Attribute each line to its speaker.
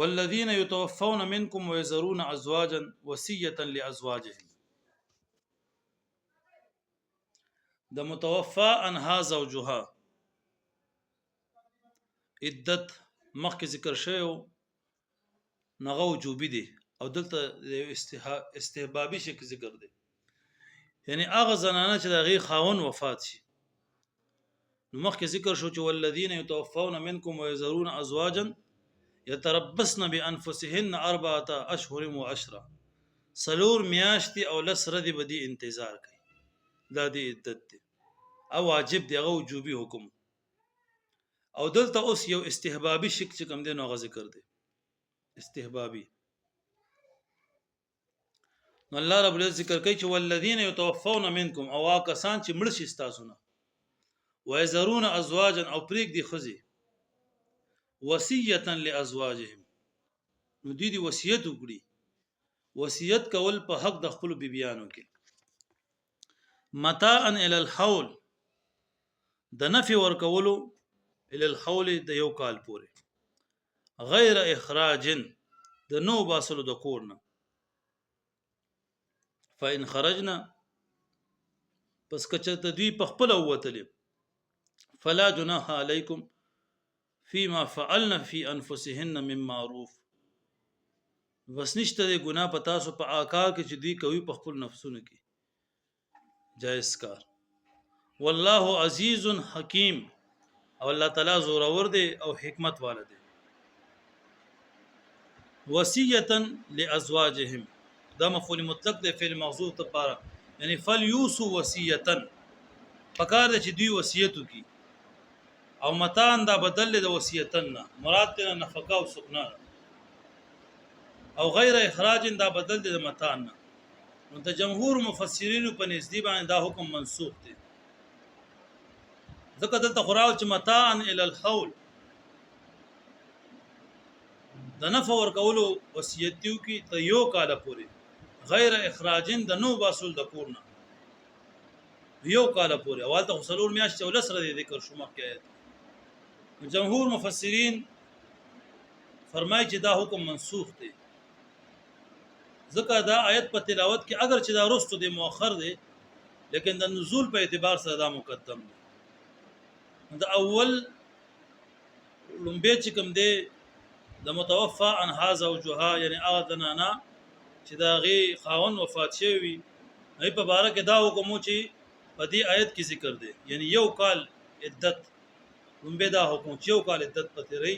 Speaker 1: والذین یتوفون منکم ویذرون ازواجا وصیة لازواجهم. د متوفا انها زوجها عدت مخکې ذکر شوی نغه وجوبي دي او دلته استحبابي شکل ذکر دي، یعنی هغه زنانه چې د غي خاون وفات شي. نو مخکې ذکر شو چې والذین یتوفون منکم ويذرون ازواجا يتربصن بانفسهن 4 اشهر وعشرا، سلور میاشتي او لس ردی بدی انتظار کوي. دا دی عدت دی او واجب دی، هغه وجوبي حکم. او دلته اوس یو استحبابي شک چې کوم دی نو هغه ذکر دی استحبابي. نو الله رب العزت ذکر کوي چې والذین یتوفون منکم، او کسان چې مړ شي تاسو نه، ويذرون ازواجا او پریک دی خزي وصیه لازواجهم، نو دی وصیت وکړي. وصیت کول په حق د خپل بیبيانو کې متاعا الى الحول، د نفي ور کولو الى الحول د یو کال پورې، غیر اخراج د نو باسلو د کورنه. فإن خرجنا، پس کچته دوی په خپل وتلې، فلا جناح علیکم فيما فعلنا في انفسهن من معروف، بس نشته د ګناه په تاسو په آکار کې چې دوی کوي په خپل نفسونو کې جائز کار. والله عزیز حکیم، او الله تعالی زورور دی او حکمت والا دی. وصیه لازواجهم، دا مفعول مطلق دی فعل محذوف ته پاره، یعنی فلیوسو وصیه، پکار دی چې دوی وصیت وکي. او متان دا بدل د وصیتن نه مراد ته نفقه او سکنا، او غیر اخراج دا بدل د متان نه. نو د جمهور مفسرین په نزد باندې دا حکم منسوخ دی، ځکه دلته خراو چې متان الى الحول د نفع ور کولو وصیتیو کې ته یو کال پورې، غیر اخراجین د نو باسل د کورنه یو کال پورې، اول ته خسلور میاشت او لسره ذکر شو مکه آیت. جمهور مفسرین فرمایي چې دا حکم منسوخ دی، ځکه دا آیت په تلاوت کې اگر چې دا رستو دی مؤخر دی، لیکن د نزول په اعتبار سره دا مقدم دی. دا اول لومبه چې کوم دی د متوفا انها زوجها، یعنی هغه زنانه چې دا غي خاون وفات شوی نه په باره کې دا حکم چې په دې آیت کې ذکر دی، یعنی یو کال عدت لومبه دا حکم چې یو کال عدت پته ری